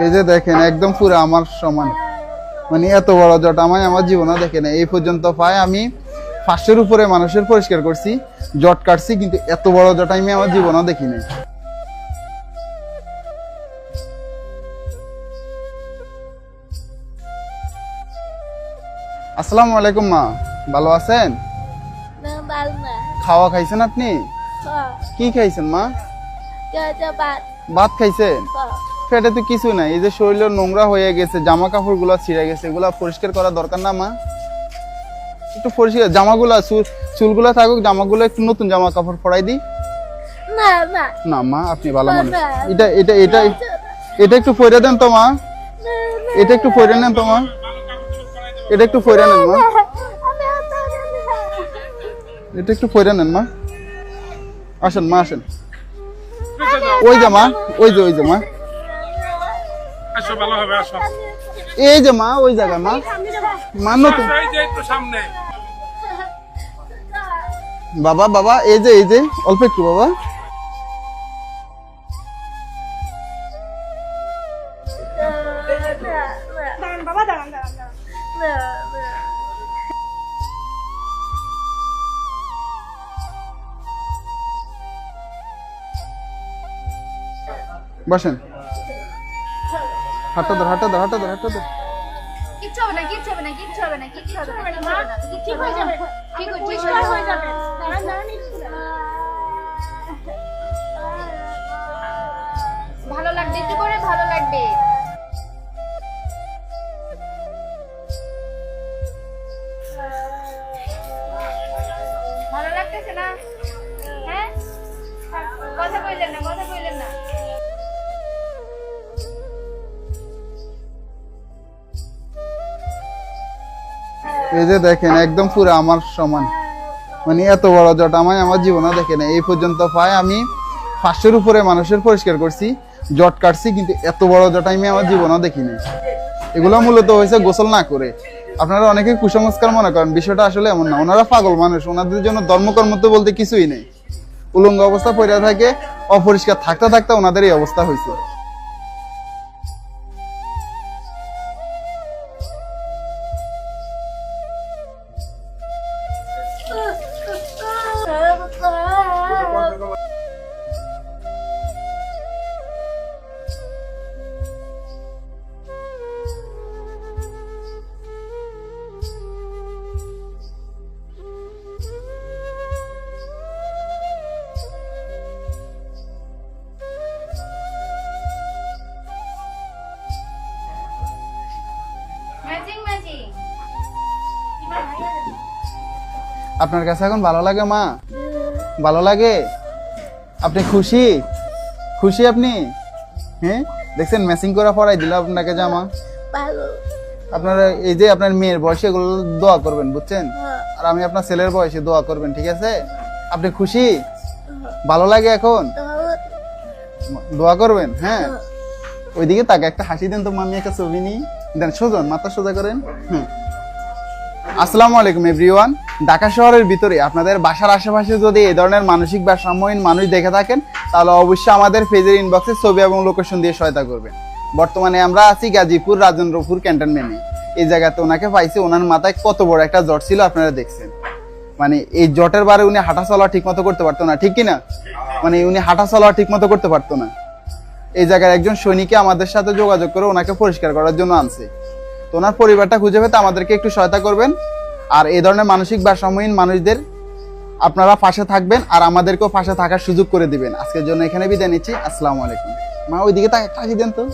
এই যে দেখেন একদম পুরো আমার সমান, মানে এত বড় জট আমি আমার জীবনে দেখে না। এই পর্যন্ত পায় আমি 500-এর উপরে মানুষের পরিষ্কার করছি, জট কাটছি, কিন্তু এত বড় জট আমি আমার জীবনে দেখি নাই। আসসালামু আলাইকুম মা, ভালো আছেন? না ভালো না। খাওয়া খাইছেন আপনি? হ্যাঁ, কি খাইছেন মা? ভাত। ভাত খাইছেন? হ্যাঁ। পেটে তো কিছু নাই, এই যে শরীর নোংরা হয়ে গেছে, জামা কাপড় গুলা ছিঁড়ে গেছে, এগুলা পরিষ্কার করা দরকার না মা? একটু পরিষ্কার জামাগুলা, চুলগুলা থাকুক, জামাগুলো একটু নতুন জামা কাপড় পরাই দিই। না না না মা, আপনি ভালো মানুষ। না। এটা এটা এটা এটা একটু পরে দেন তো মা, এটা একটু পরে নেন তো মা, এটা একটু পরে নেন মা, এটা একটু পরে নেন মা। আসেন মা, আসেন। ওই যে মা, ওই যে মা, আসো, ভালো হবে, আসো। এই যে মা, ওই জায়গা মা, মা নতুন। এই যে একটু সামনে। বাবা বাবা, এই যে অল্প একটু বাবা। দাঁড়ান বাবা, দাঁড়ান। বসেন। হাঁটা ধর, হাঁটা ধর, হাঁটা ধর, হাঁটা ধর। কিচ্ছু হবে না, কিচ্ছু হবে না, কিচ্ছু হবে না, কিচ্ছু হবে না, কিচ্ছু হবে না, ঠিক হয়ে যাবে, ঠিক হয়ে পরিষ্কার হয়ে যাবে। যাবে। দাঁড়ান একটু। ভালো লাগবে, একটু করে ভালো লাগবে। ভালো লাগতেছে না? হ্যাঁ, কথা কইলেন না, কথা কইলেন না। এই যে দেখেন একদম পুরো আমার সমান, মানে এত বড় জট আমি আমার জীবনে দেখে না। এই পর্যন্ত পায় আমি 500-এর উপরে মানুষের পরিষ্কার করছি, জট কাটছি, কিন্তু এত বড় জট আমি আমার জীবনে দেখি নাই। এগুলো মূলত হয়েছে গোসল না করে। আপনারা অনেকে কুসংস্কার মনে করেন, বিষয়টা আসলে এমন না। ওনারা পাগল মানুষ, ওনাদের জন্য ধর্মকর্ম তো বলতে কিছুই নেই। উলঙ্গ অবস্থা পড়ে থাকে, অপরিষ্কার থাকতে থাকতে ওনাদের এই অবস্থা হয়েছে। Matching matching. আপনার কাছে এখন ভালো লাগে মা? ভালো লাগে? আপনি খুশি? খুশি আপনি? হ্যাঁ, দেখছেন ম্যাচিং করে পরাই দিল আপনাকে জামা। ভালো। আপনারা এই যে আপনার মেয়ের বয়সে এগুলো দোয়া করবেন, বুঝছেন? হ্যাঁ। আর আমি আপনার ছেলের বয়সে দোয়া করবেন, ঠিক আছে? আপনি খুশি? ভালো লাগে এখন? দোয়া করবেন, হ্যাঁ। ওইদিকে তাকে একটা হাসি দেন তো, মামি একটা ছবি নিই দেন, সোজন মাথা সোজা করেন। আসসালামু আলাইকুম এভরিওয়ান। ঢাকা শহরের ভিতরে আপনাদের বাসার আশেপাশে যদি এই ধরনের মানসিক ভারসাম্যহীন মানুষ দেখে থাকেন, তাহলে অবশ্যই আমাদের পেজের ইনবক্সে ছবি এবং লোকেশন দিয়ে সহায়তা করবেন। বর্তমানে আমরা আছি গাজীপুর রাজেন্দ্রপুর ক্যান্টনমেন্টে। এই জায়গাতে ওনাকে পাইছি, ওনার মাথায় কত বড় একটা জট ছিল আপনারা দেখছেন। মানে এই জটের বারে উনি হাঁটা চলা ঠিক মতো করতে পারতো না, ঠিক কিনা? মানে উনি হাঁটা চলা ঠিক মতো করতে পারতো না। এই জায়গার একজন সৈনিককে আমাদের সাথে যোগাযোগ করে ওনাকে পরিষ্কার করার জন্য আনছে। তো ওনার পরিবারটা খুঁজে পেতে আমাদেরকে একটু সহায়তা করবেন। আর এই ধরনের মানসিক ভারসাম্যহীন মানুষদের আপনারা পাশে থাকবেন, আর আমাদেরকেও পাশে থাকার সুযোগ করে দিবেন। আজকের জন্য এখানে বিদায় নিচ্ছি। আসসালামু আলাইকুম। মা ওইদিকে তাকে কাশি দেন তো।